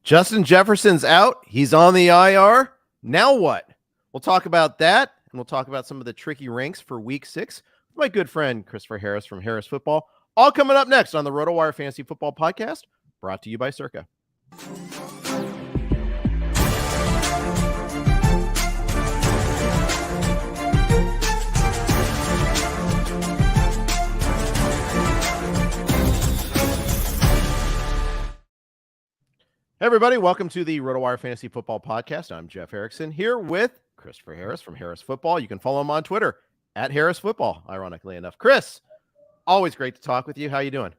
Justin Jefferson's out. He's on the IR. Now what? We'll talk about that, and we'll talk about some of the tricky ranks for Week 6 with my good friend Christopher Harris from Harris Football. All coming up next on the RotoWire Fantasy Football Podcast, brought to you by Circa. Hey everybody, welcome to the RotoWire Fantasy Football Podcast. I'm Jeff Erickson here with Christopher Harris from Harris Football. You can follow him on Twitter at Harris Football, ironically enough. Chris, always great to talk with you. How you doing?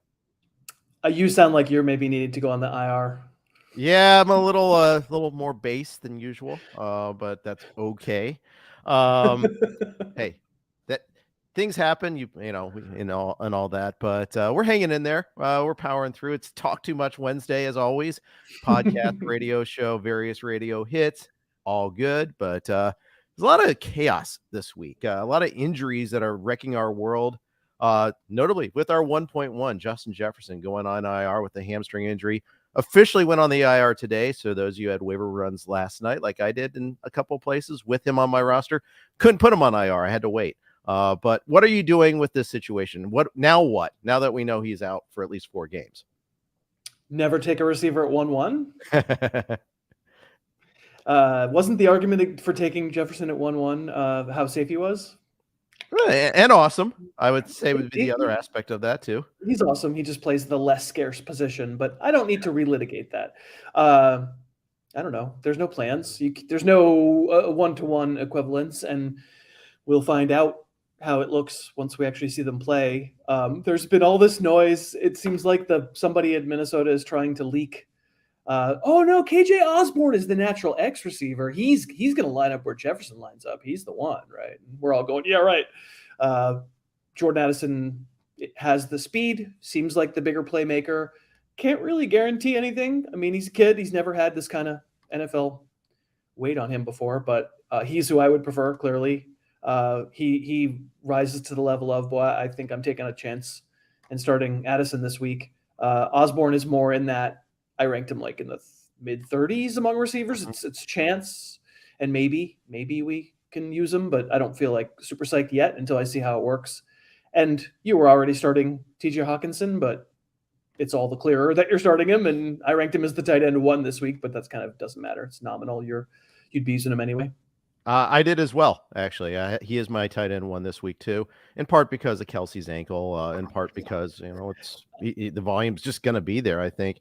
You sound like you're maybe needing to go on the IR. Yeah, I'm a little more based than usual, but that's okay. Hey, things happen, you know, and all that, but we're hanging in there. We're powering through. It's Talk Too Much Wednesday, as always. Podcast, radio show, various radio hits, all good. But there's a lot of chaos this week. A lot of injuries that are wrecking our world. Notably, with our 1.1, Justin Jefferson going on IR with a hamstring injury. Officially went on the IR today. So those of you who had waiver runs last night, like I did in a couple of places with him on my roster, couldn't put him on IR. I had to wait. But what are you doing with this situation? What now that we know he's out for at least 4 games? Never take a receiver at 1-1. Wasn't the argument for taking Jefferson at 1-1 how safe he was? And awesome. I would say would be the other aspect of that too. He's awesome. He just plays the less scarce position, but I don't need to relitigate that. I don't know. There's no plans. There's no one-to-one equivalence, and we'll find out how it looks once we actually see them play. There's been all this noise. It seems like somebody in Minnesota is trying to leak. Oh no, KJ Osborne is the natural X receiver. He's going to line up where Jefferson lines up. He's the one, right? And we're all going, yeah, right. Jordan Addison has the speed, seems like the bigger playmaker. Can't really guarantee anything. I mean, he's a kid. He's never had this kind of NFL weight on him before, but he's who I would prefer, clearly. He rises to the level of, boy, I think I'm taking a chance and starting Addison this week. Osborne is more in that. I ranked him like in the mid-30s among receivers. It's chance, and maybe we can use him, but I don't feel like super psyched yet until I see how it works. And you were already starting TJ Hawkinson, but it's all the clearer that you're starting him, and I ranked him as the tight end 1 this week, but that's kind of doesn't matter. It's nominal. You'd be using him anyway. I did as well, actually. He is my tight end 1 this week too, in part because of Kelsey's ankle, in part because the volume's just going to be there. I think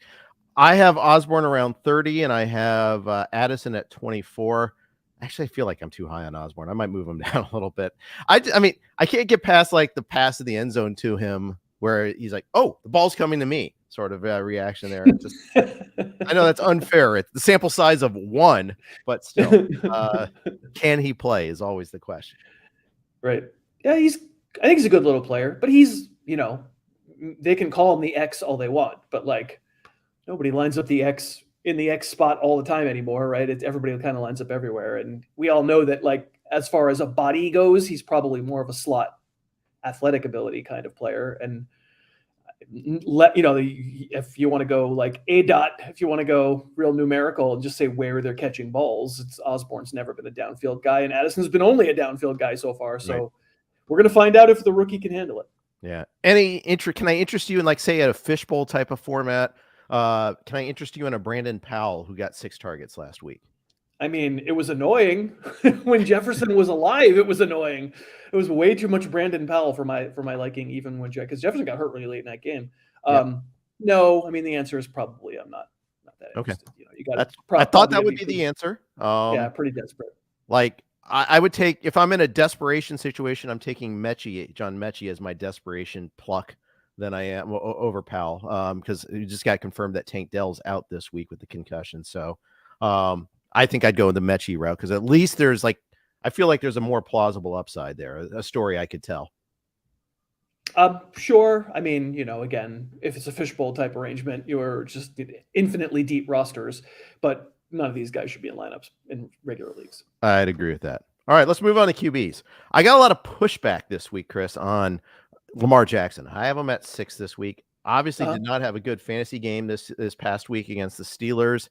I have Osborne around 30, and I have Addison at 24. Actually, I feel like I'm too high on Osborne. I might move him down a little bit. I mean, I can't get past like the pass of the end zone to him, where he's like, "Oh, the ball's coming to me." Sort of reaction there. I know that's unfair. It's the sample size of 1, but still, can he play is always the question. Right. Yeah, I think he's a good little player, but he's, they can call him the X all they want, but like nobody lines up the X in the X spot all the time anymore, right? Everybody kind of lines up everywhere. And we all know that, like, as far as a body goes, he's probably more of a slot athletic ability kind of player. And if you want to go like if you want to go real numerical and just say where they're catching balls, it's Osborne's never been a downfield guy, and Addison's been only a downfield guy so far. So right. We're going to find out if the rookie can handle it. Yeah. Can I interest you in, like, say, a fishbowl type of format? Can I interest you in a Brandon Powell who got 6 targets last week? I mean, it was annoying when Jefferson was alive. It was annoying. It was way too much Brandon Powell for my liking, even when because Jefferson got hurt really late in that game. No, I mean, the answer is probably I'm not that interested. Okay. You got. I thought that would be the answer. Yeah, pretty desperate. Like I would take, if I'm in a desperation situation, I'm taking John Mechie as my desperation pluck than I am over Powell, because it just got confirmed that Tank Dell's out this week with the concussion. So I think I'd go the Mechie route, because at least I feel like there's a more plausible upside there, a story I could tell. Sure. I mean, again, if it's a fishbowl type arrangement, you're just infinitely deep rosters, but none of these guys should be in lineups in regular leagues. I'd agree with that. All right, let's move on to QBs. I got a lot of pushback this week, Chris, on Lamar Jackson. I have him at 6 this week. Obviously did not have a good fantasy game this past week against the Steelers.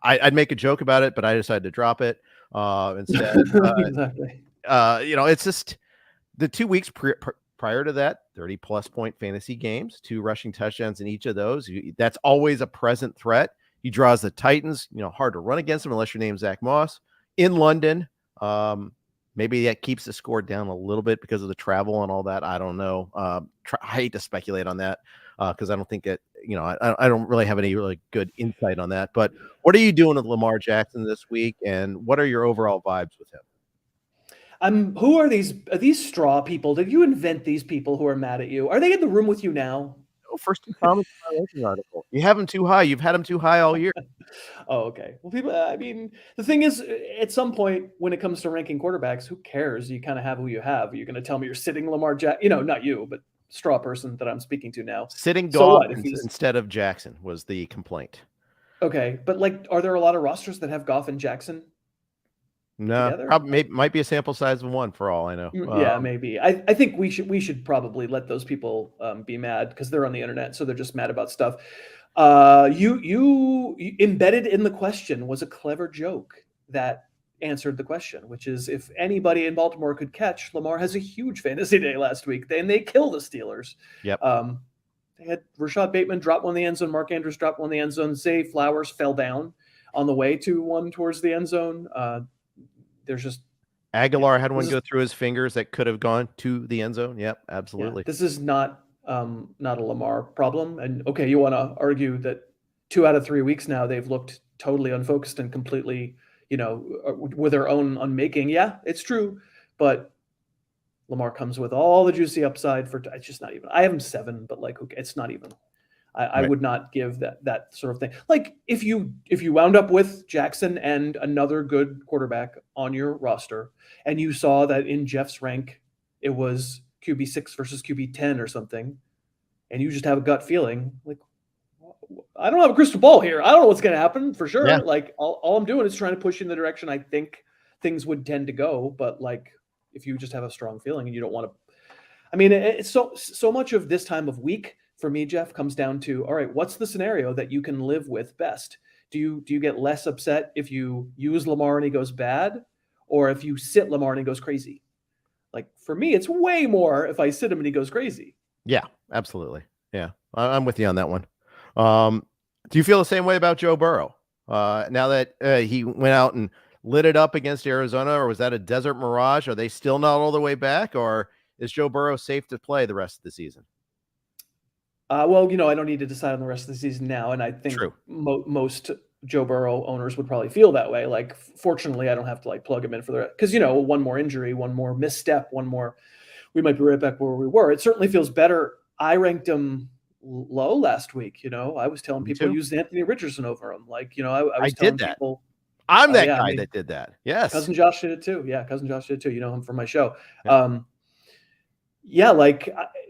I'd make a joke about it, but I decided to drop it instead. Exactly. It's just the 2 weeks prior to that, 30-plus point fantasy games, 2 rushing touchdowns in each of those. That's always a present threat. He draws the Titans, hard to run against them unless your name's Zach Moss in London. Maybe that keeps the score down a little bit because of the travel and all that. I don't know. I hate to speculate on that because I don't think it, I don't really have any really good insight on that. But what are you doing with Lamar Jackson this week, and what are your overall vibes with him? Who are these? Are these straw people? Did you invent these people who are mad at you? Are they in the room with you now? Oh, first 2 comments in my ranking article. You have him too high. You've had him too high all year. Oh, okay. Well, people, I mean, the thing is, at some point when it comes to ranking quarterbacks, who cares? You kind of have who you have. You're going to tell me you're sitting Lamar Jackson, not you, but straw person that I'm speaking to now. Sitting Goff instead of Jackson was the complaint. Okay. But are there a lot of rosters that have Goff and Jackson? No, probably might be a sample size of 1 for all I know. Yeah, maybe. I think we should probably let those people be mad because they're on the internet, so they're just mad about stuff. You embedded in the question was a clever joke that answered the question, which is if anybody in Baltimore could catch, Lamar has a huge fantasy day last week. They killed the Steelers. Yep. They had Rashad Bateman drop one in the end zone. Mark Andrews dropped one in the end zone. Zay Flowers fell down on the way to one towards the end zone. There's just Aguilar had one go through his fingers that could have gone to the end zone. Yep, absolutely. Yeah, this is not a Lamar problem. And okay, you want to argue that 2 out of 3 weeks now they've looked totally unfocused and completely, with their own unmaking. Yeah, it's true, but Lamar comes with all the juicy upside for. It's just not even. I have him 7, but okay, it's not even. I would not give that sort of thing. Like if you wound up with Jackson and another good quarterback on your roster, and you saw that in Jeff's rank it was QB6 versus QB10 or something, and you just have a gut feeling like I don't have a crystal ball here. I don't know what's going to happen for sure. Yeah. Like all I'm doing is trying to push you in the direction I think things would tend to go. But if you just have a strong feeling and you don't want to, it's so much of this time of week. For me, Jeff, comes down to, all right, what's the scenario that you can live with best? Do you get less upset if you use Lamar and he goes bad, or if you sit Lamar and he goes crazy? For me, it's way more if I sit him and he goes crazy. Yeah, absolutely. Yeah, I'm with you on that one. Do you feel the same way about Joe Burrow? Now that he went out and lit it up against Arizona, or was that a desert mirage? Are they still not all the way back, or is Joe Burrow safe to play the rest of the season? Well, I don't need to decide on the rest of the season now, and I think most Joe Burrow owners would probably feel that way. Fortunately, I don't have to plug him in for the rest because one more injury, one more misstep, one more, we might be right back where we were. It certainly feels better. I ranked him low last week. I was telling people use Anthony Richardson over him. I was telling people. I'm that guy that did that. Yes, cousin Josh did it too. Yeah, cousin Josh did it too. You know him from my show. Yeah.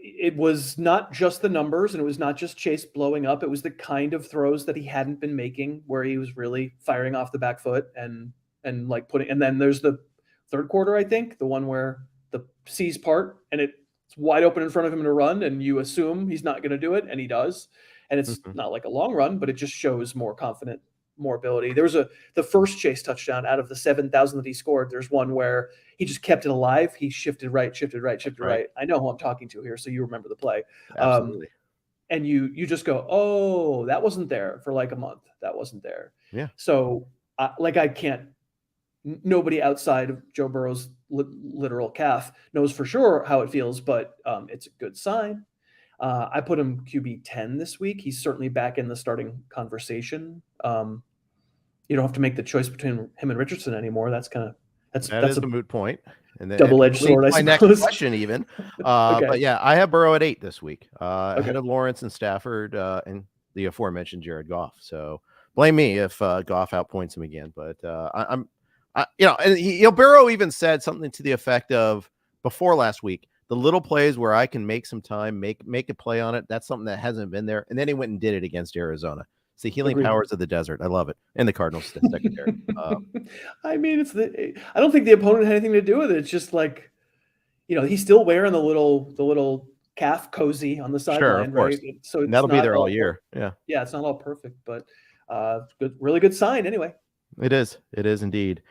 It was not just the numbers and it was not just Chase blowing up. It was the kind of throws that he hadn't been making where he was really firing off the back foot and putting, and then there's the third quarter, I think, the one where the C's part and it's wide open in front of him to run and you assume he's not going to do it and he does. And it's not like a long run, but it just shows more confident, more ability. There was the first Chase touchdown out of the 7,000 that he scored. There's one where he just kept it alive. He shifted right. I know who I'm talking to here, so you remember the play. Absolutely. And you just go, oh, that wasn't there for a month. That wasn't there. Yeah. So I can't. Nobody outside of Joe Burrow's literal calf knows for sure how it feels, but it's a good sign. I put him QB 10 this week. He's certainly back in the starting conversation. You don't have to make the choice between him and Richardson anymore. That's a moot point. And then double-edged sword, I suppose. My next question even. Okay. But yeah, I have Burrow at 8 this week. Ahead of Lawrence and Stafford and the aforementioned Jared Goff. So blame me if Goff outpoints him again. But Burrow even said something to the effect of before last week, the little plays where I can make some time, make a play on it. That's something that hasn't been there. And then he went and did it against Arizona. It's the healing powers of the desert. I love it. And the Cardinals secondary. I don't think the opponent had anything to do with it. It's just he's still wearing the little calf cozy on the Sure, of sideline, course. right? So And it's that'll be not there all all year. Yeah, yeah, it's not all perfect, but good, really good sign anyway. it is. It is indeed.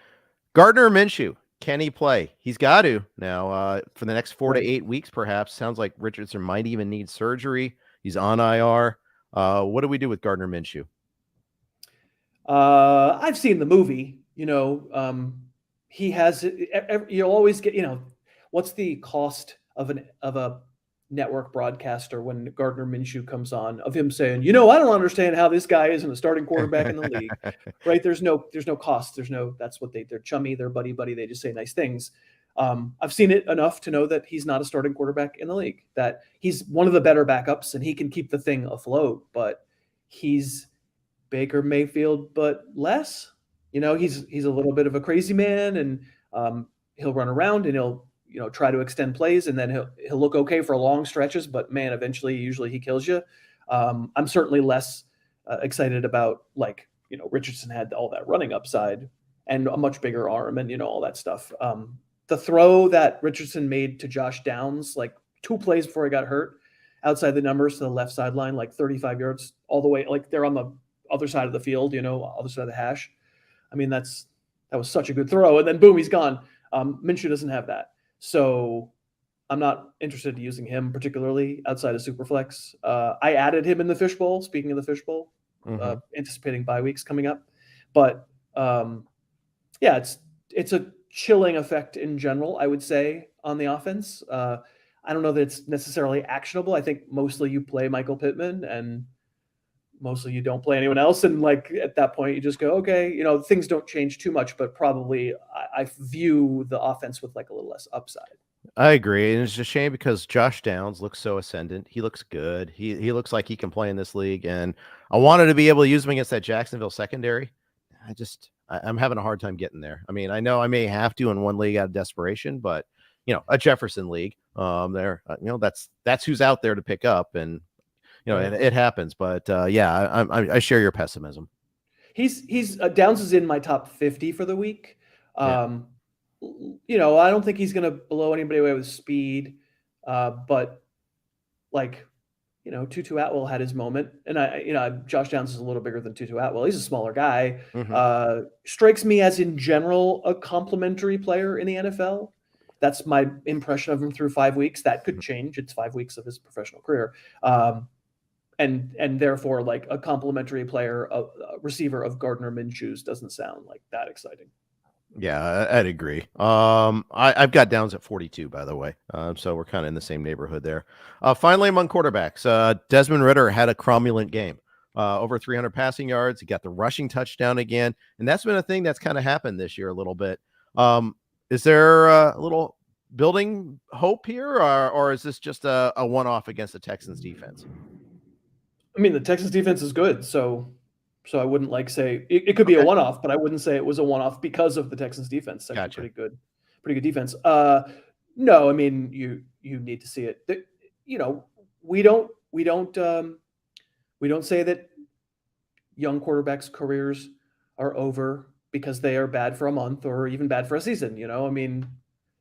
Gardner Minshew, can he play? He's got to now for the next 4 to Right. 8 weeks, perhaps. Sounds like Richardson might even need surgery. He's on IR. What do we do with Gardner Minshew? I've seen the movie. He has. You'll always get. What's the cost of a network broadcaster when Gardner Minshew comes on, of him saying, I don't understand how this guy isn't a starting quarterback in the league, right? There's no cost. That's what they're chummy, they're buddy. They just say nice things. I've seen it enough to know that he's not a starting quarterback in the league, that he's one of the better backups and he can keep the thing afloat, but he's Baker Mayfield, but less. He's a little bit of a crazy man, and he'll run around and he'll try to extend plays, and then he'll look okay for long stretches. But man, eventually, usually he kills you. I'm certainly less excited about Richardson had all that running upside and a much bigger arm and all that stuff. The throw that Richardson made to Josh Downs, like 2 plays before he got hurt, outside the numbers to the left sideline, like 35 yards all the way, like they're on the other side of the field, other side of the hash. I mean, that was such a good throw. And then boom, he's gone. Minshew doesn't have that. So I'm not interested in using him particularly outside of Superflex. I added him in the fishbowl, speaking of the fishbowl, anticipating bye weeks coming up. But yeah, it's a chilling effect in general, I would say, on the offense. I don't know that it's necessarily actionable. I think mostly you play Michael Pittman and mostly you don't play anyone else. And at that point you just go, okay, things don't change too much, but probably I view the offense with a little less upside. I agree. And it's a shame because Josh Downs looks so ascendant. He looks good. He looks like he can play in this league. And I wanted to be able to use him against that Jacksonville secondary. I'm having a hard time getting there. I mean, I know I may have to in one league out of desperation, but a Jefferson league, that's who's out there to pick up. And and it happens, but yeah, I share your pessimism. He's Downs is in my top 50 for the week. I don't think he's going to blow anybody away with speed, but Tutu Atwell had his moment, and Josh Downs is a little bigger than Tutu Atwell. He's a smaller guy. Strikes me as in general a complimentary player in the NFL. That's my impression of him through 5 weeks. That could change. It's 5 weeks of his professional career. And therefore, a complimentary player, a receiver of Gardner Minshew's doesn't sound like that exciting. Yeah, I'd agree. I've got Downs at 42, by the way. So we're kind of in the same neighborhood there. Finally, among quarterbacks, Desmond Ridder had a cromulent game. Over 300 passing yards. He got the rushing touchdown again. And that's been a thing that's kind of happened this year a little bit. Is there a little building hope here, or is this just a one-off against the Texans defense? I mean, the Texans defense is good, so I wouldn't say it could be a one-off, but I wouldn't say it was a one-off because of the Texans defense. It's actually pretty good defense. No, I mean you need to see it. We don't say that young quarterbacks' careers are over because they are bad for a month or even bad for a season. I mean,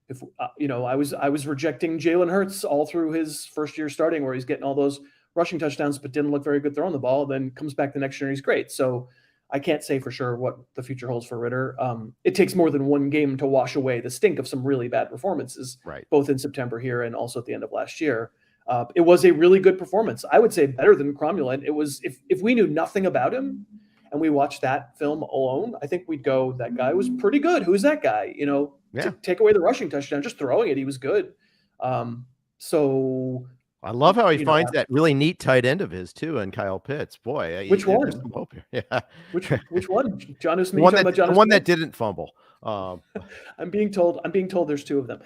if I was rejecting Jalen Hurts all through his first year starting, where he's getting all those rushing touchdowns, but didn't look very good throwing the ball. Then comes back the next year and he's great. So I can't say for sure what the future holds for Ridder. It takes more than one game to wash away the stink of some really bad performances, right, both in September here and also at the end of last year. It was a really good performance. I would say better than cromulent. It was, if we knew nothing about him and we watched that film alone, I think we'd go, that guy was pretty good. Who's that guy? Take away the rushing touchdown, just throwing it, he was good. So I love how he finds that really neat tight end of his too, and Kyle Pitts. Boy, which one? There's some hope here. Yeah, which one? Jonnu Smith. The one that didn't fumble. I'm being told there's 2 of them.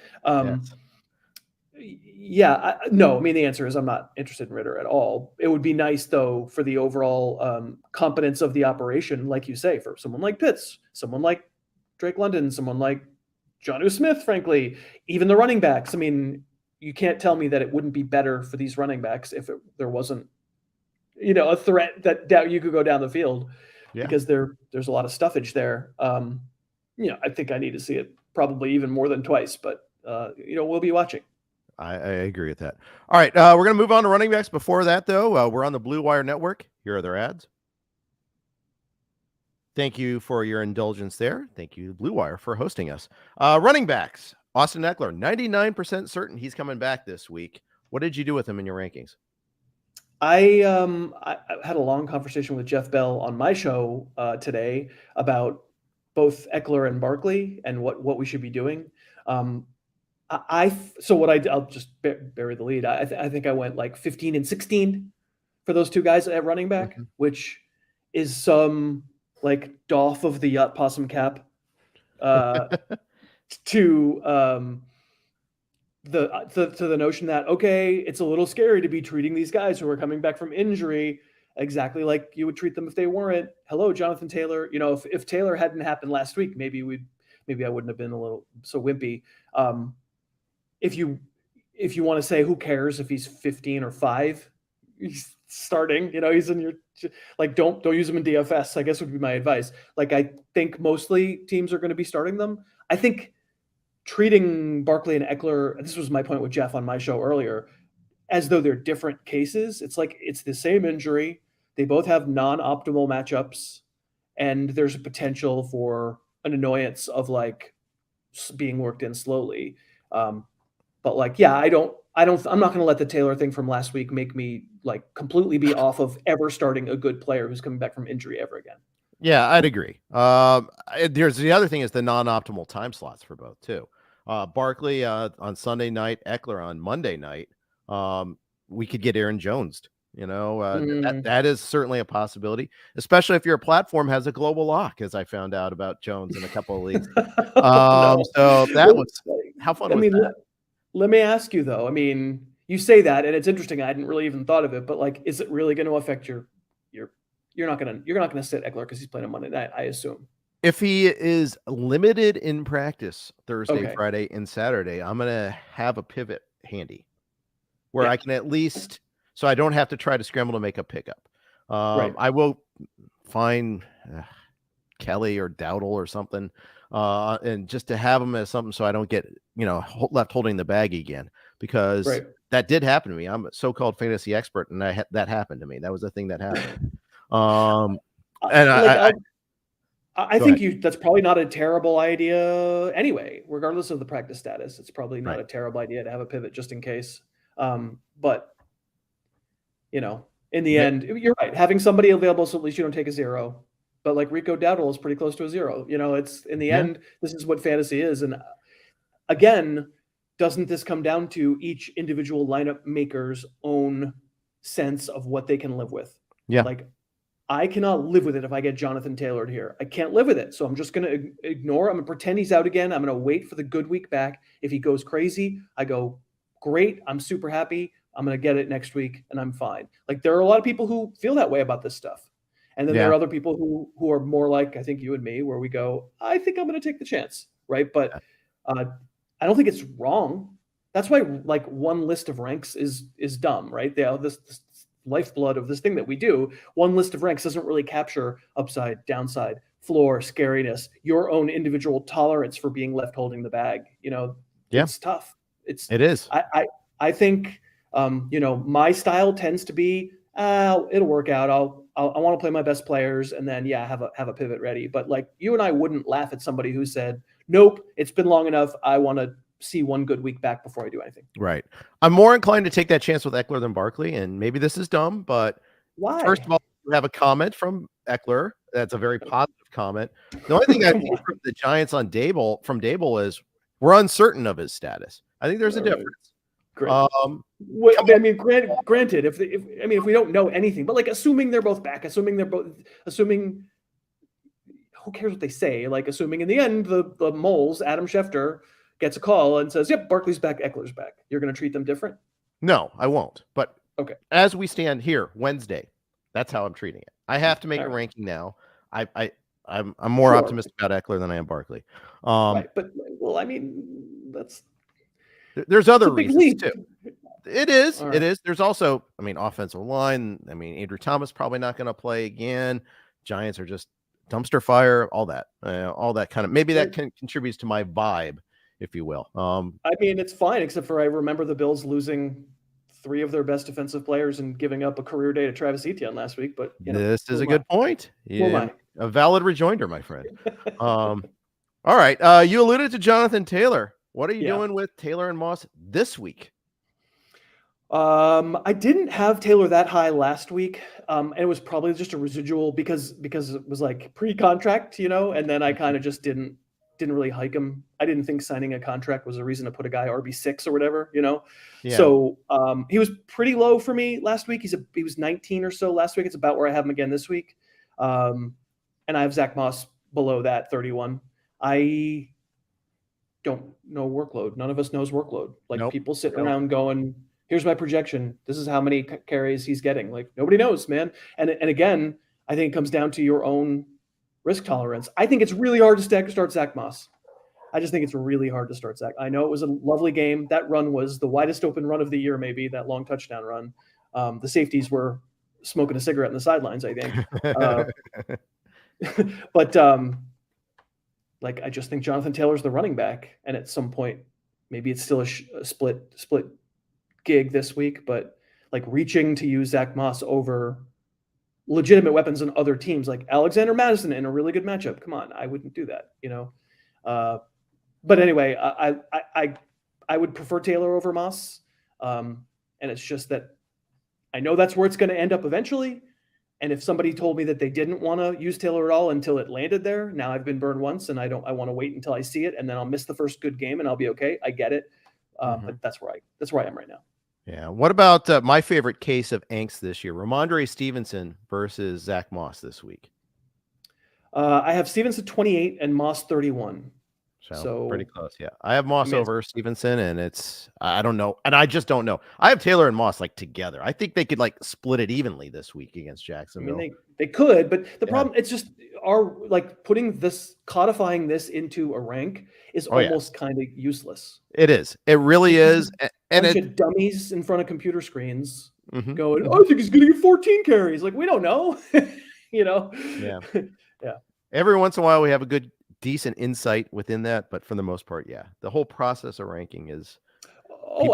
Yes. No. I mean, the answer is I'm not interested in Ridder at all. It would be nice though for the overall competence of the operation, like you say, for someone like Pitts, someone like Drake London, someone like Jonnu Smith. Frankly, even the running backs. I mean, you can't tell me that it wouldn't be better for these running backs if there wasn't, a threat that you could go down the field, because there's a lot of stuffage there. I think I need to see it probably even more than twice, but we'll be watching. I agree with that. All right, we're going to move on to running backs. Before that, though, we're on the Blue Wire Network. Here are their ads. Thank you for your indulgence there. Thank you, Blue Wire, for hosting us. Running backs. Austin Ekeler, 99% certain he's coming back this week. What did you do with him in your rankings? I had a long conversation with Jeff Bell on my show today about both Ekeler and Barkley and what we should be doing. I'll just bury the lead. I think I went like 15 and 16 for those two guys at running back, which is some like doff of the yacht possum cap to the notion that, okay, it's a little scary to be treating these guys who are coming back from injury exactly like you would treat them if they weren't. Hello, Jonathan Taylor. You know, if Taylor hadn't happened last week, maybe I wouldn't have been a little so wimpy. If you want to say who cares if he's 15 or 5, he's starting, you know, he's in your, like, don't use him in DFS, I guess would be my advice. Like, I think mostly teams are going to be starting them. I think treating Barkley and Ekeler, this was my point with Jeff on my show earlier, as though they're different cases. It's like, it's the same injury. They both have non-optimal matchups, and there's a potential for an annoyance of like being worked in slowly. But like, yeah, I'm not going to let the Taylor thing from last week make me like completely be off of ever starting a good player who's coming back from injury ever again. Yeah, I'd agree. There's the other thing is the non-optimal time slots for both too. Barkley on Sunday night, Ekeler on Monday night. We could get Aaron Jones. You know, that is certainly a possibility, especially if your platform has a global lock, as I found out about Jones in a couple of leagues. So that was how fun was that? Let me ask you though. I mean, you say that, and it's interesting. I hadn't really even thought of it, but like, is it really going to affect you're not gonna sit Ekeler because he's playing on Monday night, I assume. If he is limited in practice Thursday, Friday, and Saturday, I'm gonna have a pivot handy where I can at least, so I don't have to try to scramble to make a pickup. I will find Kelly or Dowdle or something, and just to have him as something so I don't get, left holding the bag again, because that did happen to me. I'm a so-called fantasy expert, and that happened to me. That was the thing that happened. I think that's probably not a terrible idea anyway, regardless of the practice status. It's probably not a terrible idea to have a pivot just in case. But in the end, you're right. Having somebody available so at least you don't take a 0. But like Rico Dowdle is pretty close to a 0. It's in the end, this is what fantasy is. And again, doesn't this come down to each individual lineup maker's own sense of what they can live with? Yeah. Like, I cannot live with it if I get Jonathan Taylor here. I can't live with it. So I'm just going to ignore. I'm going to pretend he's out again. I'm going to wait for the good week back. If he goes crazy, I go, great. I'm super happy. I'm going to get it next week and I'm fine. Like, there are a lot of people who feel that way about this stuff. And then there are other people who are more like, I think you and me, where we go, I think I'm going to take the chance. Right. But I don't think it's wrong. That's why like one list of ranks is dumb, right? This lifeblood of this thing that we do. One list of ranks doesn't really capture upside, downside, floor, scariness, your own individual tolerance for being left holding the bag. It's tough. It is. I think, my style tends to be, it'll work out. I want to play my best players and then have a pivot ready. But like, you and I wouldn't laugh at somebody who said, nope, it's been long enough. I want to see one good week back before I do anything. Right. I'm more inclined to take that chance with Ekeler than Barkley, and maybe this is dumb, but why? First of all, we have a comment from Ekeler. That's a very positive comment. The only thing I think from the Giants from Dable is we're uncertain of his status. I think there's a difference. Granted, if we don't know anything, but like assuming they're both back, assuming who cares what they say? Like assuming in the end the moles, Adam Schefter, gets a call and says, yep, Barkley's back, Eckler's back. You're going to treat them different? No, I won't. But as we stand here Wednesday, that's how I'm treating it. I have to make a ranking now. I'm more optimistic about Ekeler than I am Barkley. But there's other reasons too. It is. It is. There's also, offensive line. Andrew Thomas probably not going to play again. Giants are just dumpster fire. All that kind of, maybe that contributes to my vibe if you will. I mean, it's fine, except for I remember the Bills losing 3 of their best defensive players and giving up a career day to Travis Etienne last week. But this is a good point. Yeah, a valid rejoinder, my friend. All right. You alluded to Jonathan Taylor. What are you doing with Taylor and Moss this week? I didn't have Taylor that high last week. And it was probably just a residual because it was like pre-contract, and then I kind of just didn't really hike him. I didn't think signing a contract was a reason to put a guy RB6 or whatever, Yeah. So he was pretty low for me last week. He was 19 or so last week. It's about where I have him again this week. And I have Zach Moss below that, 31. I don't know workload. None of us knows workload. Like people sitting around going, here's my projection. This is how many carries he's getting. Like nobody knows, man. And again, I think it comes down to your own risk tolerance. I think it's really hard to start Zach Moss. I just think it's really hard to start Zach. I know it was a lovely game. That run was the widest open run of the year, maybe, that long touchdown run. The safeties were smoking a cigarette in the sidelines, I think. But I just think Jonathan Taylor's the running back. And at some point, maybe it's still a split gig this week, but reaching to use Zach Moss over legitimate weapons on other teams like Alexander Madison in a really good matchup. Come on, I wouldn't do that, But anyway, I would prefer Taylor over Moss, and it's just that I know that's where it's going to end up eventually. And if somebody told me that they didn't want to use Taylor at all until it landed there, now I've been burned once, and I want to wait until I see it, and then I'll miss the first good game, and I'll be okay. I get it, but that's where I am right now. Yeah. What about my favorite case of angst this year? Ramondre Stevenson versus Zach Moss this week. I have Stevenson 28 and Moss 31. So pretty close. Yeah. I have Moss over Stevenson, and I don't know. And I just don't know. I have Taylor and Moss together. I think they could split it evenly this week against Jacksonville. I mean, they could, but the problem, it's just codifying this into a rank is almost kind of useless. It is. It really is. And it's dummies in front of computer screens going, I think he's going to get 14 carries. We don't know, Yeah. Yeah. Every once in a while we have a decent insight within that, but for the most part, the whole process of ranking is.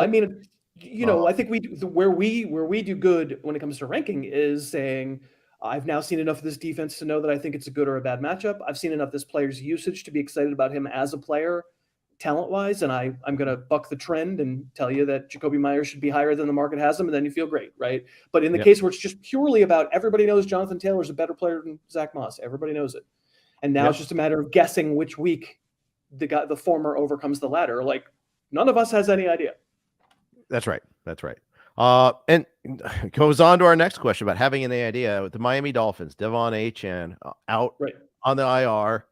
I mean, I think where we do good when it comes to ranking is saying, I've now seen enough of this defense to know that I think it's a good or a bad matchup. I've seen enough of this player's usage to be excited about him as a player, talent-wise, and I'm going to buck the trend and tell you that Jacoby Myers should be higher than the market has him, and then you feel great, right? But in the case where it's just purely about everybody knows Jonathan Taylor's a better player than Zach Moss, everybody knows it. And now it's just a matter of guessing which week the former overcomes the latter. None of us has any idea. That's right. And goes on to our next question about having any idea. With the Miami Dolphins, Devon Achane out on the IR.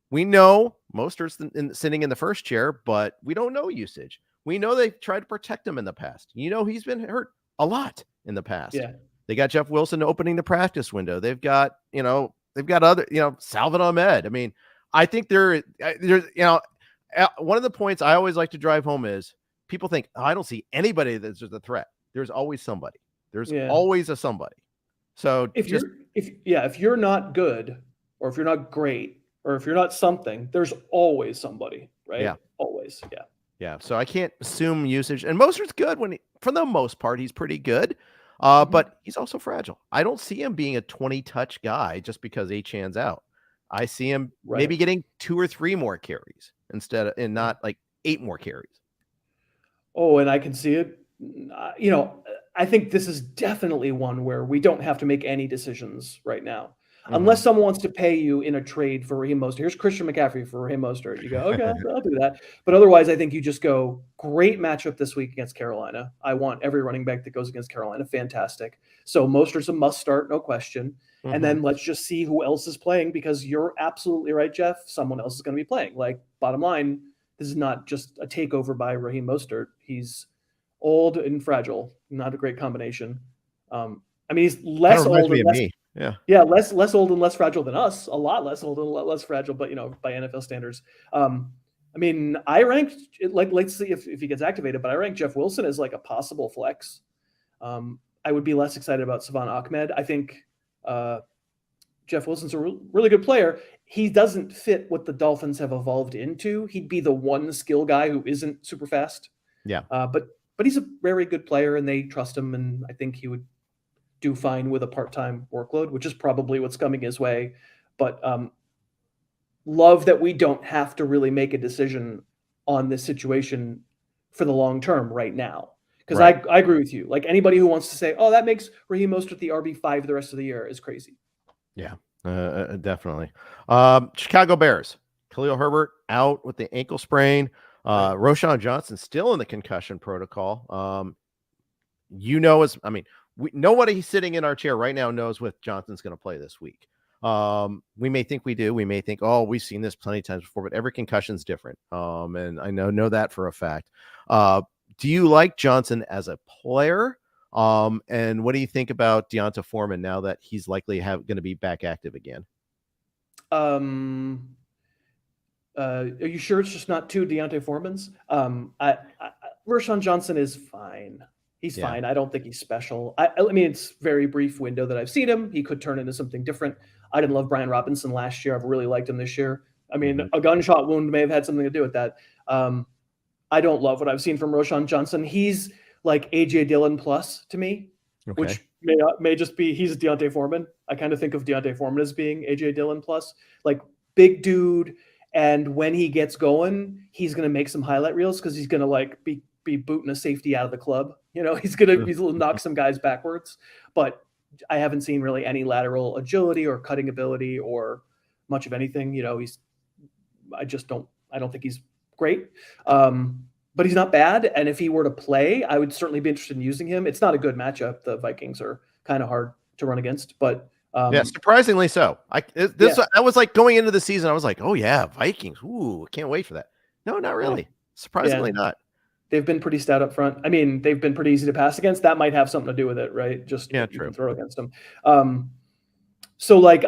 We know Mostert's sitting in the first chair, but we don't know usage. We know they've tried to protect him in the past. He's been hurt a lot in the past. Yeah. They got Jeff Wilson opening the practice window. They've got other, Salvin Ahmed. I mean, I think there's, one of the points I always like to drive home is people think, I don't see anybody that's just a threat. There's always somebody. There's always a somebody. So if you're not good, or if you're not great, or if you're not something, there's always somebody, right? Yeah. Always. Yeah. Yeah. So I can't assume usage. And Mostert's good for the most part, he's pretty good. But he's also fragile. I don't see him being a 20-touch guy just because Achane's out. I see him maybe getting 2 or 3 more carries and not 8 more carries. Oh, and I can see it. I think this is definitely one where we don't have to make any decisions right now. Unless someone wants to pay you in a trade for Raheem Mostert. Here's Christian McCaffrey for Raheem Mostert. You go, okay, I'll do that. But otherwise, I think you just go, great matchup this week against Carolina. I want every running back that goes against Carolina. Fantastic. So Mostert's a must start, no question. And then let's just see who else is playing, because you're absolutely right, Jeff. Someone else is going to be playing. Bottom line, this is not just a takeover by Raheem Mostert. He's old and fragile. Not a great combination. He's less old and less. Yeah, less old and less fragile than us. A lot less old and less fragile, but by NFL standards. I ranked let's see if he gets activated, but I ranked Jeff Wilson as a possible flex. I would be less excited about Savon Ahmed. I think Jeff Wilson's a really good player. He doesn't fit what the Dolphins have evolved into. He'd be the one skill guy who isn't super fast. Yeah. But he's a very good player, and they trust him, and I think he would do fine with a part-time workload, which is probably what's coming his way. But love that we don't have to really make a decision on this situation for the long term right now. Because I agree with you. Like, anybody who wants to say, oh, that makes Raheem Mostert the RB5 the rest of the year is crazy. Yeah, definitely. Chicago Bears. Khalil Herbert out with the ankle sprain. Roschon Johnson still in the concussion protocol. Nobody sitting in our chair right now knows what Johnson's going to play this week. We may think we do. We may think, oh, we've seen this plenty of times before, but every concussion is different. And I know that for a fact. Do you like Johnson as a player? And what do you think about D'Onta Foreman now that he's likely going to be back active again? Are you sure it's just not two D'Onta Foremans? Roschon Johnson is fine. He's fine. I don't think he's special. I mean, it's very brief window that I've seen him. He could turn into something different. I didn't love Brian Robinson last year. I've really liked him this year. I mean, a gunshot wound may have had something to do with that. I don't love what I've seen from Roschon Johnson. He's like AJ Dillon plus to me, which may just be he's D'Onta Foreman. I kind of think of D'Onta Foreman as being AJ Dillon plus, like big dude. And when he gets going, he's going to make some highlight reels because he's going to like be booting a safety out of the club. He's going to knock some guys backwards. But I haven't seen really any lateral agility or cutting ability or much of anything. I don't think he's great. But he's not bad. And if he were to play, I would certainly be interested in using him. It's not a good matchup. The Vikings are kind of hard to run against, but surprisingly so. I was like going into the season, I was like, oh yeah, Vikings. Ooh, can't wait for that. No, not really. Surprisingly not. They've been pretty stout up front. I mean, they've been pretty easy to pass against. That might have something to do with it, right? Just true. Throw against them. So like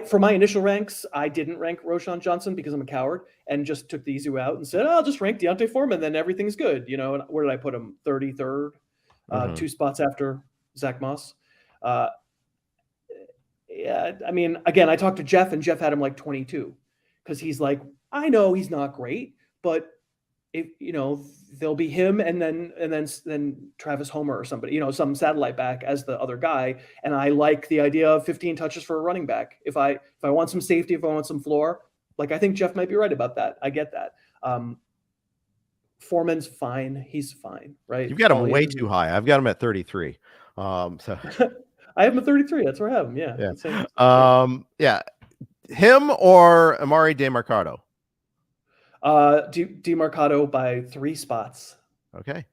for my initial ranks, I didn't rank Roschon Johnson because I'm a coward and just took the easy way out and said, I'll just rank D'Onta Foreman, then everything's good. And where did I put him? 33rd, 2 spots after Zach Moss. Yeah, I mean, again, I talked to Jeff and Jeff had him like 22 because he's like, I know he's not great, but if there'll be him and then Travis Homer or somebody, some satellite back as the other guy. And I like the idea of 15 touches for a running back. If I want some safety, if I want some floor, like I think Jeff might be right about that. I get that. Foreman's fine. He's fine, right? You've got him way too high. I've got him at 33. So I have him at 33. That's where I have him. Yeah. Him or Amari DeMarcado? DeMarcado by 3 spots. Okay.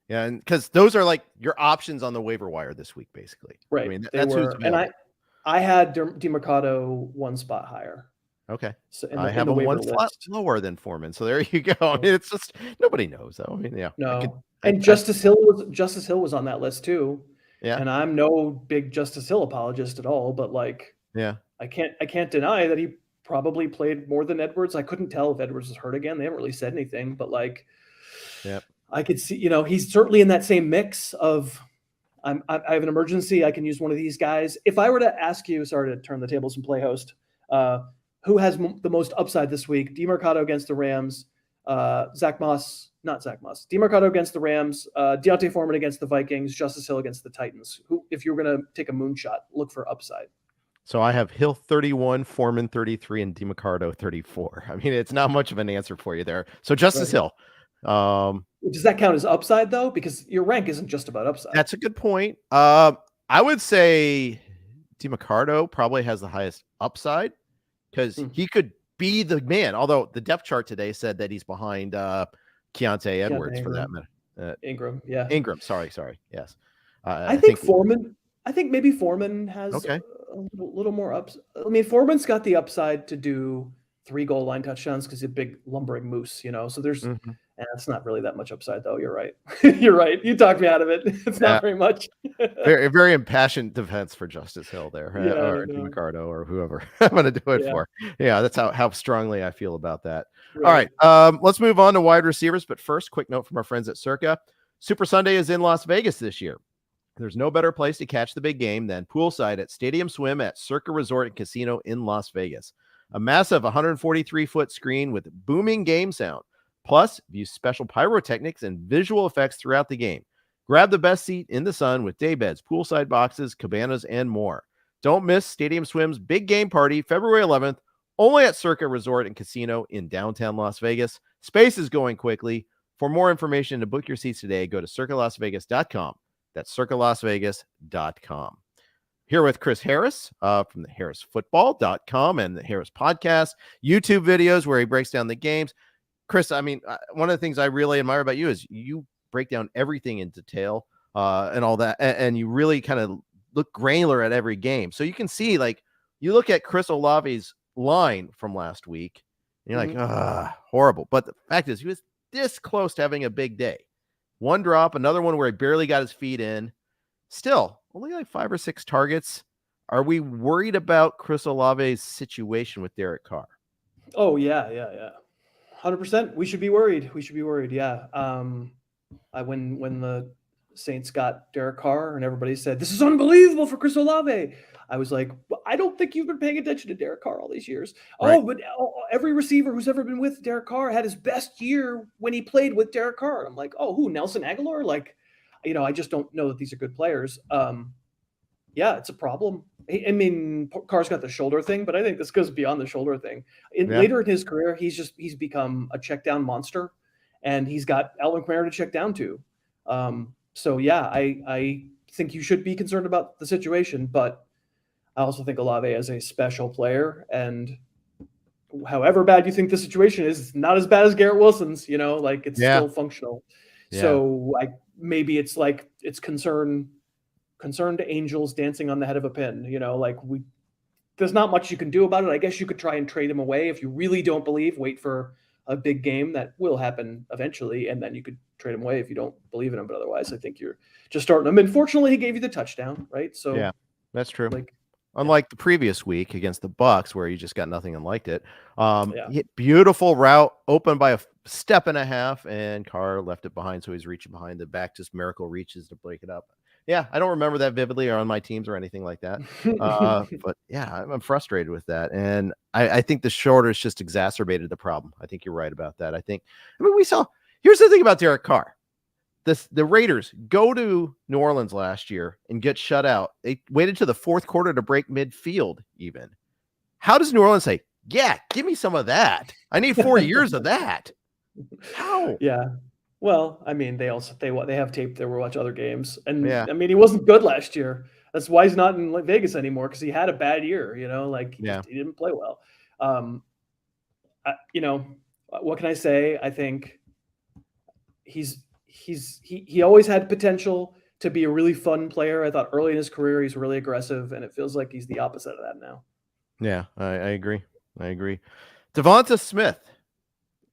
Yeah, and because those are like your options on the waiver wire this week, basically. Right. I mean, that's who's available. And I had DeMarcado 1 spot higher. Okay. So I have him 1 spot lower than Foreman. So there you go. I mean, it's just nobody knows though. I mean, yeah. No. Justice Hill was on that list too. Yeah. And I'm no big Justice Hill apologist at all, but like, I can't deny that he probably played more than Edwards. I couldn't tell if Edwards was hurt again. They haven't really said anything, but like, I could see, he's certainly in that same mix of I have an emergency. I can use one of these guys. If I were to ask you, sorry to turn the tables and play host, who has the most upside this week? DeMarcado against the Rams, DeMarcado against the Rams, D'Onta Foreman against the Vikings, Justice Hill against the Titans. Who, if you were going to take a moonshot, look for upside. So I have Hill 31, Foreman 33, and DeMarcado 34. I mean, it's not much of an answer for you there. So Justice Hill. Does that count as upside though? Because your rank isn't just about upside. That's a good point. I would say DeMarcado probably has the highest upside because he could be the man. Although the depth chart today said that he's behind Keontae Edwards for that minute. Ingram. Sorry. Yes. I think Foreman. I think maybe Foreman has a little more ups. I mean, Foreman's got the upside to do 3 goal line touchdowns because he's a big lumbering moose, So there's, it's not really that much upside though. You're right. You're right. You talked me out of it. It's not very much. very, very impassioned defense for Justice Hill there, or DeMarcado or whoever I'm going to do it for. Yeah, that's how strongly I feel about that. Right. All right, let's move on to wide receivers. But first, quick note from our friends at Circa. Super Sunday is in Las Vegas this year. There's no better place to catch the big game than poolside at Stadium Swim at Circa Resort and Casino in Las Vegas. A massive 143-foot screen with booming game sound. Plus, view special pyrotechnics and visual effects throughout the game. Grab the best seat in the sun with daybeds, poolside boxes, cabanas, and more. Don't miss Stadium Swim's big game party February 11th, only at Circa Resort and Casino in downtown Las Vegas. Space is going quickly. For more information to book your seats today, go to circalasvegas.com. That's circalasvegas.com. Here with Chris Harris from the harrisfootball.com and the Harris podcast, YouTube videos where he breaks down the games. Chris, I mean, one of the things I really admire about you is you break down everything in detail and all that, and you really kind of look granular at every game. So you can see, like, you look at Chris Olave's line from last week, and you're like, horrible. But the fact is, he was this close to having a big day. One drop, another one where he barely got his feet in. Still, only like 5 or 6 targets. Are we worried about Chris Olave's situation with Derek Carr? Oh, yeah. 100%. We should be worried. Yeah. When the Saints got Derek Carr and everybody said, this is unbelievable for Chris Olave, I was like, well, I don't think you've been paying attention to Derek Carr all these years. Right. But every receiver who's ever been with Derek Carr had his best year when he played with Derek Carr. I'm like, who, Nelson Aguilar? Like, I just don't know that these are good players. Yeah, it's a problem. I mean, Carr's got the shoulder thing, but I think this goes beyond the shoulder thing. Later in his career, he's become a check down monster, and he's got Alvin Kamara to check down to. So yeah, I think you should be concerned about the situation, but I also think Olave is a special player, and however bad you think the situation is, it's not as bad as Garrett Wilson's, like it's still functional. Yeah. So maybe it's like it's concerned angels dancing on the head of a pin, there's not much you can do about it. I guess you could try and trade him away. If you really don't believe, wait for a big game that will happen eventually, and then you could trade him away if you don't believe in him. But otherwise, I think you're just starting him. And fortunately, he gave you the touchdown, right? So yeah, that's true. Unlike the previous week against the Bucs, where you just got nothing and liked it. Beautiful route, open by a step and a half, and Carr left it behind, so he's reaching behind the back, just miracle reaches to break it up. Yeah, I don't remember that vividly or on my teams or anything like that. But yeah, I'm frustrated with that. And I think the shortage just exacerbated the problem. I think you're right about that. Here's the thing about Derek Carr. The Raiders go to New Orleans last year and get shut out. They waited to the fourth quarter to break midfield even. How does New Orleans say, yeah, give me some of that? I need 4 years of that. How? Yeah. Well, I mean, they have tape there. We'll watch other games. And I mean, he wasn't good last year. That's why he's not in Vegas anymore, because he had a bad year, he didn't play well. What can I say? I think he always had potential to be a really fun player. I thought early in his career, he's really aggressive, and it feels like he's the opposite of that now. Yeah, I agree. DeVonta Smith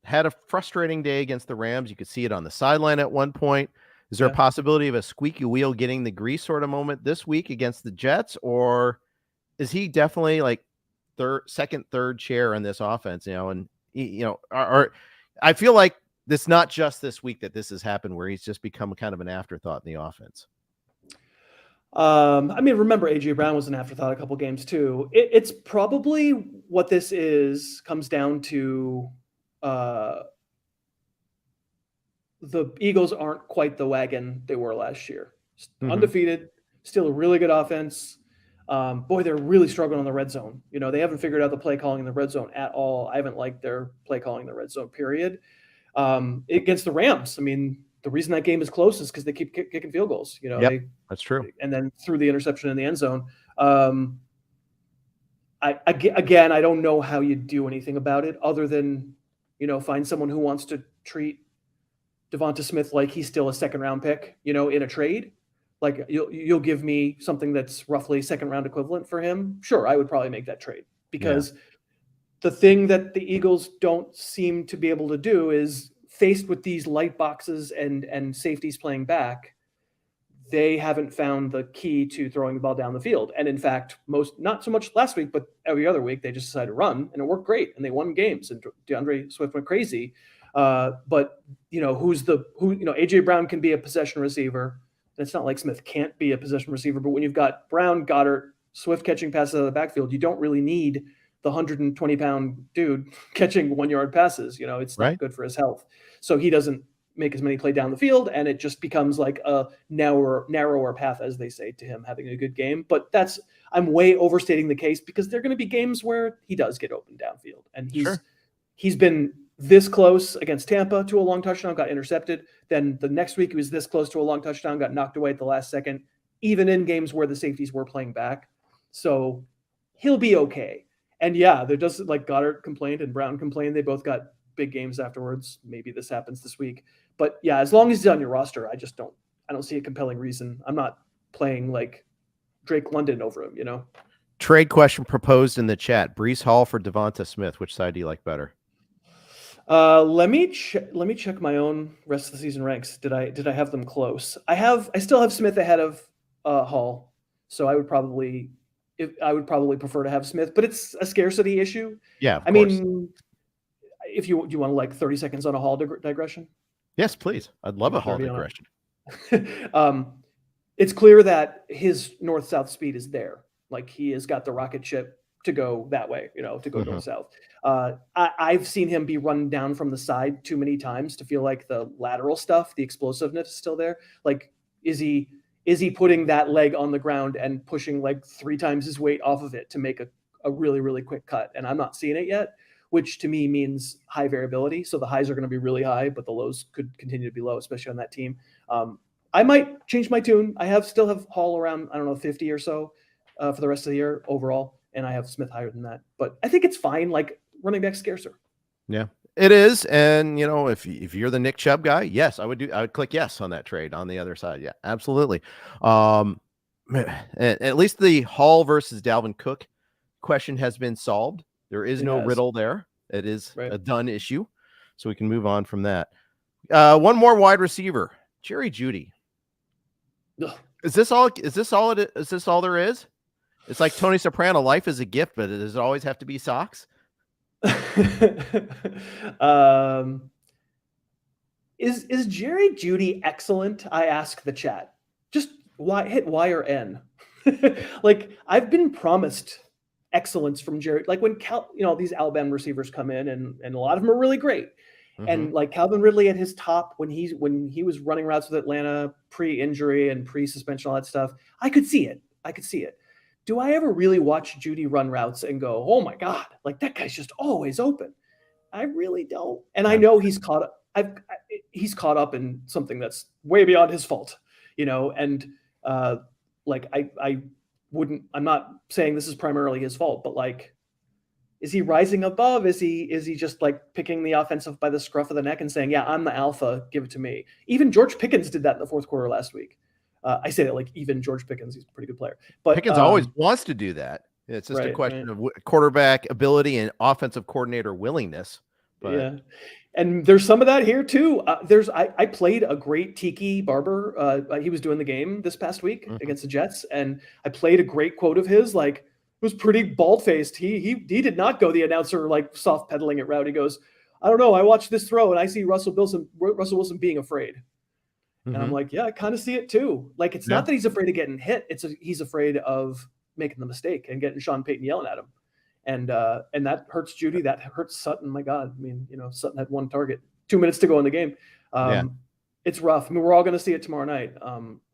had a frustrating day against the Rams. You could see it on the sideline at one point. Is there a possibility of a squeaky wheel getting the grease sort of moment this week against the Jets, or is he definitely like second, third chair in this offense? I feel like it's not just this week that this has happened, where he's just become kind of an afterthought in the offense. I mean, remember AJ Brown was an afterthought a couple games too. It's probably what this comes down to. The Eagles aren't quite the wagon they were last year. Undefeated, still a really good offense. They're really struggling on the red zone. They haven't figured out the play calling in the red zone at all. I haven't liked their play calling in the red zone, period. Against the Rams, I mean, the reason that game is close is because they keep kicking field goals. That's true. And then threw the interception in the end zone. I don't know how you do anything about it other than find someone who wants to treat DeVonta Smith like he's still a second round pick, in a trade. Like you'll give me something that's roughly second round equivalent for him. Sure, I would probably make that trade, because the thing that the Eagles don't seem to be able to do is, faced with these light boxes and safeties playing back, they haven't found the key to throwing the ball down the field. And in fact, not so much last week, but every other week, they just decided to run, and it worked great. And they won games, and DeAndre Swift went crazy. But AJ Brown can be a possession receiver. It's not like Smith can't be a possession receiver, but when you've got Brown, Goddard, Swift catching passes out of the backfield, you don't really need the 120-pound dude catching 1-yard passes. It's not good for his health. So he doesn't make as many play down the field, and it just becomes like a narrower path, as they say, to him having a good game. But I'm way overstating the case, because there are going to be games where he does get open downfield, and he's been this close against Tampa to a long touchdown, got intercepted. Then the next week he was this close to a long touchdown, got knocked away at the last second, even in games where the safeties were playing back. So he'll be okay. And yeah, there does, like, Goddard complained and Brown complained. They both got big games afterwards. Maybe this happens this week. But yeah, as long as he's on your roster, I don't see a compelling reason. I'm not playing like Drake London over him, Trade question proposed in the chat. Breece Hall for DeVonta Smith. Which side do you like better? Let me check my own rest of the season ranks. Did I have them close? I still have Smith ahead of Hall. So I would probably prefer to have Smith, but it's a scarcity issue. Yeah, of I course. mean, if you want like 30 seconds on a Hall digression? Yes, please. I'd love a Hall digression. It's clear that his north-south speed is there. Like, he has got the rocket ship to go that way, to go north-south. I've seen him be run down from the side too many times to feel like the lateral stuff, the explosiveness is still there. Like, is he putting that leg on the ground and pushing like 3 times his weight off of it to make a really, really quick cut? And I'm not seeing it yet, which to me means high variability. So the highs are going to be really high, but the lows could continue to be low, especially on that team. I might change my tune. I still have Hall around, 50 or so for the rest of the year overall. And I have Smith higher than that, but I think it's fine. Like, running back scarcer. Yeah, it is. And if you're the Nick Chubb guy, yes, I would click yes on that trade on the other side. Yeah, absolutely. At least the Hall versus Dalvin Cook question has been solved. There is no riddle there. It is a done issue. So we can move on from that. One more wide receiver, Jerry Jeudy. Ugh. Is this all there is? It's like Tony Soprano, life is a gift, but does it always have to be socks? Is Jerry Jeudy excellent? I ask the chat. Just hit Y or N. Like, I've been promised excellence from Jerry. Like, when these Alabama receivers come in, and a lot of them are really great. Mm-hmm. And like Calvin Ridley at his top, when he was running routes with Atlanta pre-injury and pre-suspension, all that stuff, I could see it. Do I ever really watch Jeudy run routes and go, oh my God, like, that guy's just always open? I really don't. And I know he's caught up in something that's way beyond his fault, and like, I'm not saying this is primarily his fault, but like, is he rising above? Is he just like picking the offensive by the scruff of the neck and saying, yeah, I'm the alpha, give it to me? Even George Pickens did that in the fourth quarter last week. I say that like even George Pickens, he's a pretty good player. But Pickens always wants to do that. It's just a question of quarterback ability and offensive coordinator willingness. But... yeah, and there's some of that here too. I played a great Tiki Barber. He was doing the game this past week against the Jets, and I played a great quote of his. Like, it was pretty bald-faced. He did not go the announcer like soft pedaling it route. He goes, I don't know. I watched this throw and I see Russell Wilson being afraid. And I'm like, yeah, I kind of see it too. Like, it's not that he's afraid of getting hit. He's afraid of making the mistake and getting Sean Payton yelling at him. And that hurts Jeudy. That hurts Sutton. My God. I mean, Sutton had 1 target, 2 minutes to go in the game. It's rough. I mean, we're all going to see it tomorrow night.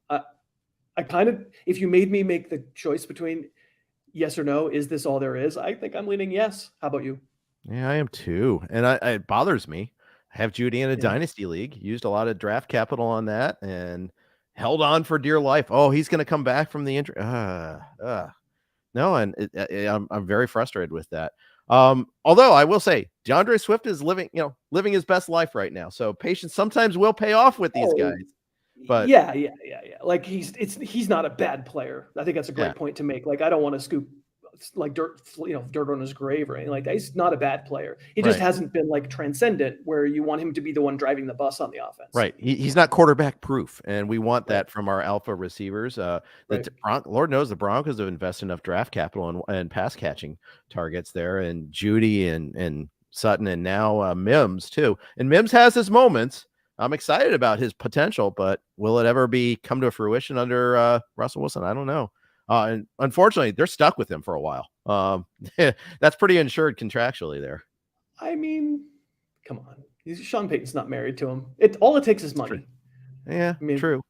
I kind of, if you made me make the choice between yes or no, is this all there is? I think I'm leaning yes. How about you? Yeah, I am too. And it bothers me. I have Jeudy in a dynasty league, used a lot of draft capital on that and held on for dear life. Oh, he's going to come back from the injury. No. And I'm very frustrated with that. Although I will say DeAndre Swift is living his best life right now. So patience sometimes will pay off with these guys. But yeah. Like, he's not a bad player. I think that's a great point to make. Like, I don't want to scoop like dirt on his grave or anything like that. He's not a bad player. He just hasn't been like transcendent where you want him to be the one driving the bus on the offense. Right. He's not quarterback proof. And we want that from our alpha receivers. Lord knows the Broncos have invested enough draft capital and pass catching targets there, and Jeudy and Sutton, and now Mims too. And Mims has his moments, I'm excited about his potential, but will it ever come to fruition under Russell Wilson? I don't know. And unfortunately, they're stuck with him for a while. That's pretty insured contractually there. I mean, come on. Sean Payton's not married to him. All it takes is money. Yeah, I mean, true.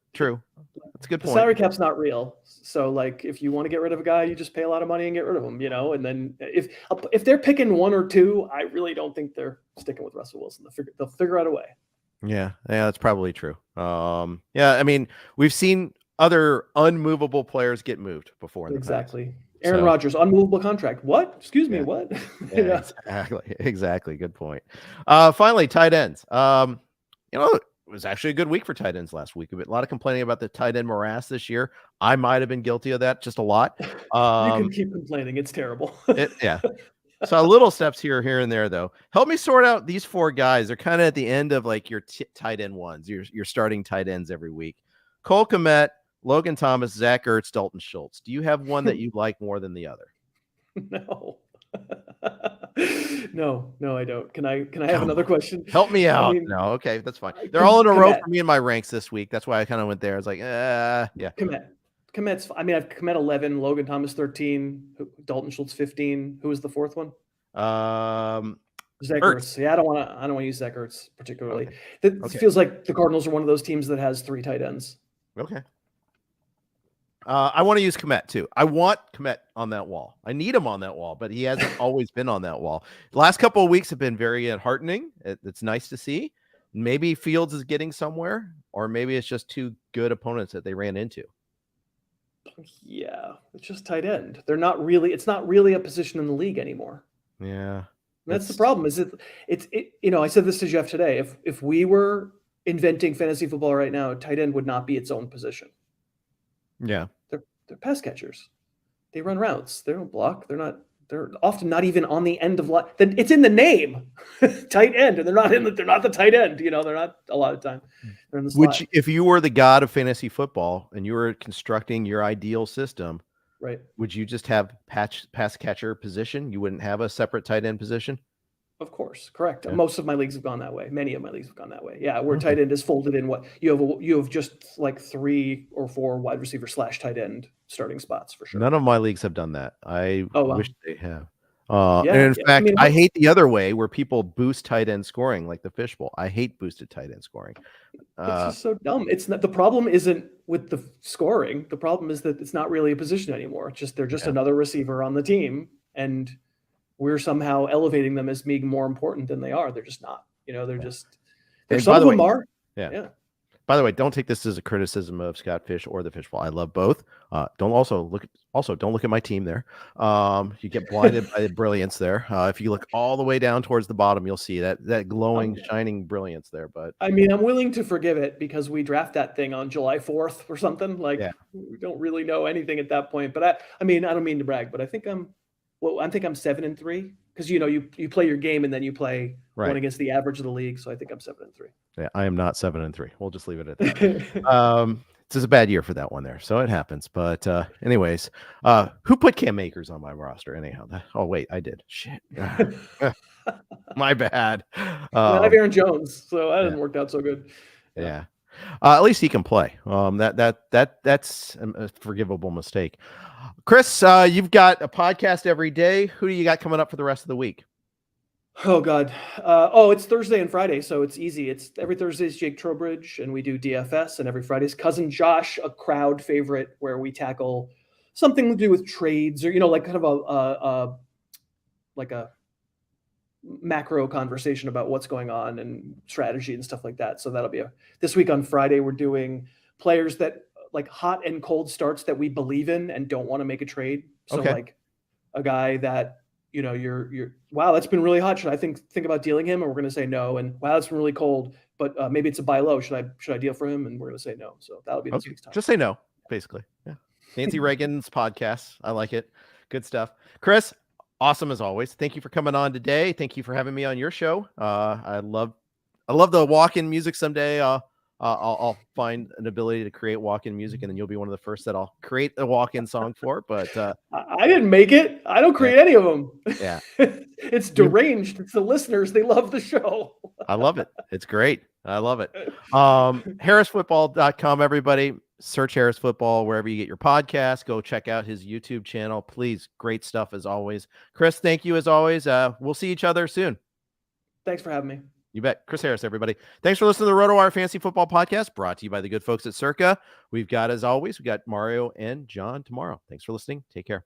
That's a good point. The salary cap's not real. So, like, if you want to get rid of a guy, you just pay a lot of money and get rid of him, And then if they're picking one or two, I really don't think they're sticking with Russell Wilson. They'll figure out a way. Yeah, that's probably true. Yeah, I mean, we've seen other unmovable players get moved before. Exactly. Aaron Rodgers, unmovable contract. What? Excuse me, what? Yeah, exactly. Good point. Finally, tight ends. It was actually a good week for tight ends last week. A lot of complaining about the tight end morass this year. I might have been guilty of that just a lot. You can keep complaining. It's terrible. Yeah. So little steps here and there, though. Help me sort out these four guys. They're kind of at the end of like your tight end ones. You're starting tight ends every week. Cole Kmet, Logan Thomas, Zach Ertz, Dalton Schultz. Do you have one that you like more than the other? No. No, I don't. Can I have another question? Help me out. No, okay, that's fine. They're all in a row for me in my ranks this week. That's why I kind of went there. I was like, yeah. Kmet's. I have Kmet 11, Logan Thomas 13, Dalton Schultz 15. Who was the fourth one? Zach Ertz. Yeah, I don't want to use Zach Ertz particularly. Okay. It feels like the Cardinals are one of those teams that has 3 tight ends. Okay. I want to use Kmet too. I want Kmet on that wall. I need him on that wall, but he hasn't always been on that wall. The last couple of weeks have been very heartening. It's nice to see. Maybe Fields is getting somewhere, or maybe it's just 2 good opponents that they ran into. Yeah, it's just tight end. It's not really a position in the league anymore. Yeah. That's the problem. I said this to Jeff today. If we were inventing fantasy football right now, tight end would not be its own position. Yeah. They're pass catchers. They run routes. They don't block. They're often not even on the end of line. It's in the name, tight end, and they're not the tight end. They're not a lot of time. They're in the slot. Which, if you were the god of fantasy football and you were constructing your ideal system, right? Would you just have pass catcher position? You wouldn't have a separate tight end position? Of course, correct. Yeah. Most of my leagues have gone that way. Many of my leagues have gone that way. Yeah, where tight end is folded in what you have just like 3 or 4 wide receiver / tight end starting spots for sure. None of my leagues have done that. I wish they have. And in fact, I hate the other way where people boost tight end scoring like the fishbowl. I hate boosted tight end scoring. It's just so dumb. It's not, the problem isn't with the scoring. The problem is that it's not really a position anymore. They're just another receiver on the team, and we're somehow elevating them as being more important than they are. They're just not. Some of them are. Yeah. By the way, don't take this as a criticism of Scott Fish or the Fishbowl. I love both. Don't look at my team there. You get blinded by the brilliance there. If you look all the way down towards the bottom, you'll see that glowing, shining brilliance there. But I mean, I'm willing to forgive it because we draft that thing on July 4th or something. We don't really know anything at that point. But I don't mean to brag, but I think I'm 7-3 because you play your game and then you play one against the average of the league. So I think I'm 7-3. Yeah, I am not 7-3. We'll just leave it at that. This is a bad year for that one there, so it happens. But anyways, who put Cam Akers on my roster anyhow? Oh wait, I did. Shit, my bad. I have Aaron Jones, so that hasn't worked out so good. Yeah. At least he can play. That's a forgivable mistake. Chris, you've got a podcast every day. Who do you got coming up for the rest of the week? Oh God. It's Thursday and Friday, so it's easy. It's every Thursday is Jake Trowbridge, and we do DFS, and every Friday is Cousin Josh, a crowd favorite, where we tackle something to do with trades or like kind of a macro conversation about what's going on and strategy and stuff like that. So that'll be this week on Friday. We're doing players that like hot and cold starts that we believe in and don't want to make a trade. So like a guy that you're wow, that's been really hot. Should I think about dealing him? And we're going to say no. And wow, that's been really cold, but maybe it's a buy low. Should I deal for him? And we're going to say no. So that'll be this week's time. Just say no, basically. Yeah. Nancy Reagan's podcast. I like it. Good stuff. Chris, awesome as always. Thank you for coming on today. Thank you for having me on your show. I love the walk-in music someday. I'll find an ability to create walk-in music, and then you'll be one of the first that I'll create a walk-in song for. But I didn't make it. I don't create any of them. Yeah. It's deranged. It's the listeners. They love the show. I love it. It's great. I love it. Harrisfootball.com, everybody. Search Harris Football wherever you get your podcast. Go check out his YouTube channel. Please, great stuff as always. Chris, thank you as always. We'll see each other soon. Thanks for having me. You bet. Chris Harris, everybody. Thanks for listening to the RotoWire Fantasy Football Podcast, brought to you by the good folks at Circa. We've got, as always, we got Mario and John tomorrow. Thanks for listening. Take care.